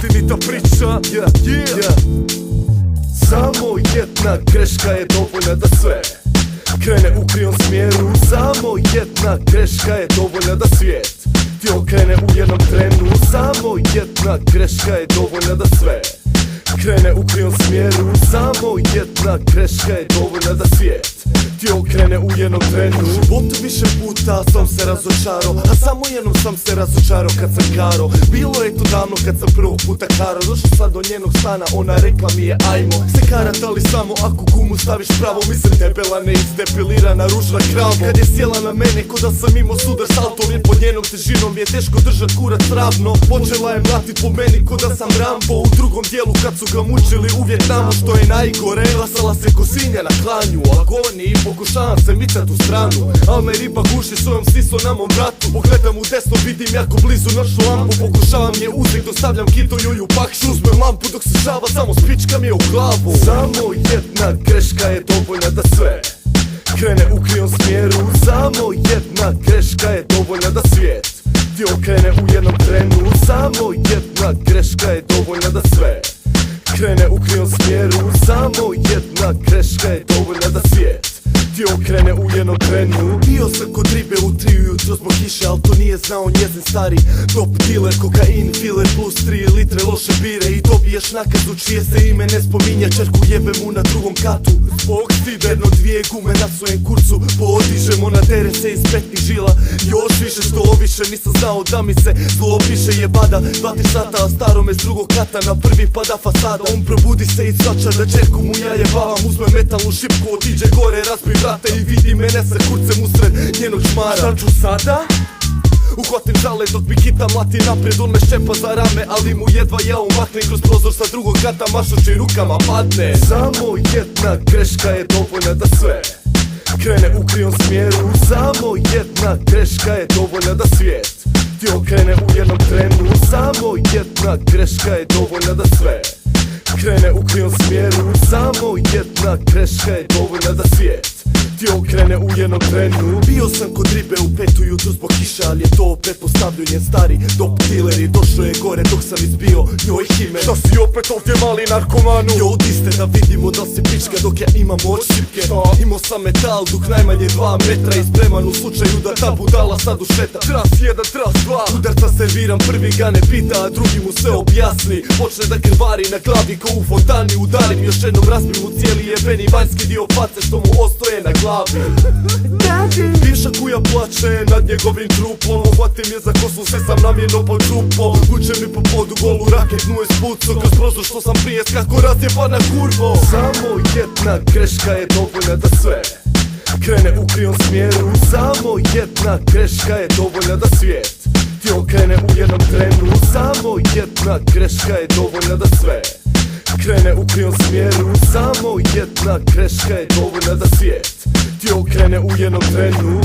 istinita priča. Samo jedna greška je dovoljna da sve krene u krivom smjeru. Samo jedna greška je dovoljna da svijet ti okrene u jednom trenu. Samo jedna greška je dovoljna da sve krene u krivom smjeru. Samo jedna greška je dovoljna da svijet ti okrene u jednom trenu. U životu više puta sam se razočarao, a samo jednom sam se razočarao kad sam karo. Bilo je to davno kad sam prvog puta karo. Došao sad do njenog stana, ona rekla mi je ajmo se karat, ali samo ako gumu staviš pravo. Mislim debela, neizdepilirana, ružna kravo. Kad je sjela na mene ko da sam imao sudar salto, jer pod njenom težinom je teško držat kurac ravno. Počela je mlatit po meni ko da sam Rambo. U drugom dijelu kad su ga mučili u Vjetnamu, što je najgore, glasala se ko svinja na klanju. Agoniji, pokušavam se micat u stranu, al me riba guši svojom sisom na mom vratu. Pogledam u desno, vidim jako blizu noćnu lampu. Pokušavam je uzeti, dostavljam kito joj u pakšu. Uzmem lampu dok se šava, samo spička mi je u glavu. Samo jedna greška je dovoljna da sve krene u krivom smjeru. Samo jedna greška je dovoljna da svijet ti okrene u jednom trenu. Samo jedna greška je dovoljna da sve krene u krivom smjeru. Samo jedna greška je dovoljna da svijet ti okrene u jednom trenu. Bio sam kod ribe u 3 ujutro zbog kiše, al to nije znao njezin stari top dealer. Kokain, filer plus 3 litre loše bire i dobiješ nakazu čije se ime ne spominje. Čerku jebe mu na drugom katu zbog stida. Jedno dvije gume na svojem kurcu podižemo, nadere se iz petnih žila. Još više što više nisam znao da mi se zlo opiše. Jebada 2-3 sata, a starome s drugog kata na prvi pada fasada. On probudi se i svača da čerku mu ja jebavam. Uzme metalnu šipku, otiđe gore, razbi vrata i vidi mene sa kurcem usred njenog šmara. Šta ću sada? Uhvatim žale dok mi kita mlati naprijed. On me ščepa za rame, ali mu jedva ja umaknem kroz prozor sa drugog kata, mašući rukama padne. Samo jedna greška je dovoljna da sve krene u krivom smjeru. Samo jedna greška je dovoljna da svijet ti okrene u jednom trenu. Samo jedna greška je dovoljna da sve krene u krivom smjeru. Samo jedna greška je dovoljna da svijet ti okrene u jednom trenu. Bio sam kod ribe u 5 ujutro zbog kiše, ali je to opet postavljen njen stari top dealer i došao je gore dok sam izbio njoj hime. Šta si opet ovdje mali narkomanu? Jo, odiste da vidimo da si pička dok ja imam od šipke. Imao sam metal dok najmanje 2 metra i spreman u slučaju da ta budala sad ušeta. Tras 1, tras 2, udarca serviram, prvi ga ne pita, a drugi mu sve objasni. Počne da krvari na glavi ko u fontani, udarim još jednom, razbim mu cijeli jebeni vanjski dio face što mu ostoje na glavi. Bivša kuja plače nad njegovim trupom, uhvatim je za kosu, sve sam namjerno počupo. Vuče mi po podu golu raketnu je spuco, kroz prozor što sam prije skako razjebana kurvo. Samo jedna greška je dovoljna da sve krene u krivom smjeru. Samo jedna greška je dovoljna da svijet ti okrene u jednom trenu. Samo jedna greška je dovoljna da sve krene u krivom smjeru. Samo jedna greška je dovoljna da svijet ti okrene u jednom trenu.